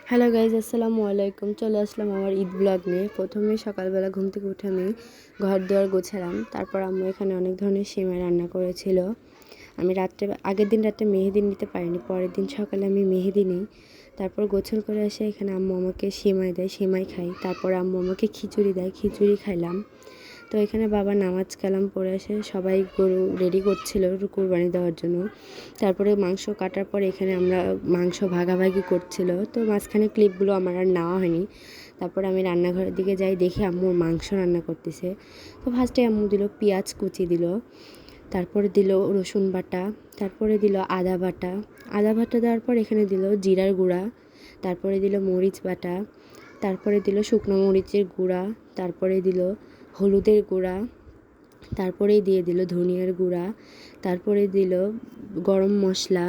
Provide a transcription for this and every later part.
Hello guys, আসসালামু আলাইকুম। চলে আসলাম আমার ঈদ ব্লগ নিয়ে। প্রথমে সকালবেলা ঘুম থেকে উঠে আমি ঘর দুয়ার গোছালাম। তারপর আম্মু এখানে অনেক ধরনের সেমাই রান্না করেছিল। আমি আগের দিন রাত্রে মেহেদি নিতে পারিনি, পরের দিন সকালে আমি মেহেদি নিই। তারপর গোসল করে এসে এখানে আম্মু আমাকে সেমাই দেয়, সেমাই খাই। তারপর আম্মু আমাকে খিচুড়ি দেয়, খিচুড়ি খাইলাম। তো এখানে বাবা নামাজ কালাম পড়ে এসে সবাই গরু রেডি করছিল কুরবানি দেওয়ার জন্য। তারপরে মাংস কাটার পরে এখানে আমরা মাংস ভাগাভাগি করছিল, তো মাঝখানে ক্লিপগুলো আমার আর নেওয়া হয়নি। তারপরে আমি রান্নাঘরের দিকে যাই, দেখি আম্মু মাংস রান্না করতেছে। তো ফার্স্টে আম্মু দিল পেঁয়াজ কুচি দিল, তারপরে দিল রসুন বাটা, তারপরে দিল আদা বাটা। আদা বাটা দেওয়ার পর এখানে দিল জিরার গুঁড়া, তারপরে দিল মরিচ বাটা, তারপরে দিল শুকনো মরিচের গুঁড়া, তারপরে দিল হলুদের গুঁড়া, তারপরেই দিয়ে দিল ধনিয়ার গুঁড়া, তারপরে দিল গরম মশলা,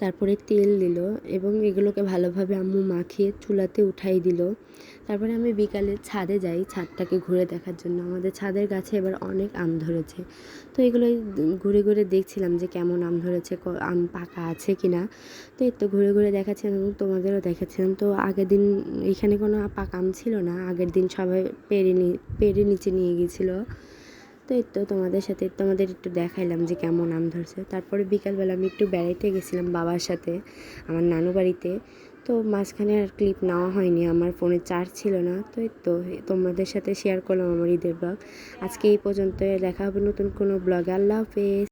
তারপরে তেল দিল এবং এগুলোকে ভালোভাবে আম্মু মাখিয়ে চুলাতে উঠাই দিল। তারপরে আমি বিকালে ছাদে যাই ছাদটাকে ঘুরে দেখার জন্য। আমাদের ছাদের গাছে এবার অনেক আম ধরেছে, তো এগুলোই ঘুরে ঘুরে দেখছিলাম যে কেমন আম ধরেছে, আম পাকা আছে কি না। তো এই তো ঘুরে ঘুরে দেখাচ্ছিলাম এবং তোমাদেরও দেখাচ্ছিলাম। তো আগের দিন এখানে কোনো পাকা আম ছিল না, আগের দিন সবাই পেড়ে নিচে নিয়ে গিয়েছিলো। তো এই তো তোমাদের একটু দেখাইলাম যে কেমন আম ধরছে। তারপরে বিকালবেলা আমি একটু বেড়াইতে গেছিলাম বাবার সাথে আমার নানু বাড়িতে। তো মাঝখানে আর ক্লিপ নেওয়া হয়নি, আমার ফোনে চার্জ ছিল না। তো এই তো তোমাদের সাথে শেয়ার করলাম আমার ঈদের ব্লগ। আজকে এই পর্যন্ত, দেখা হবে নতুন কোনো ব্লগে। আল্লাহ হাফেজ।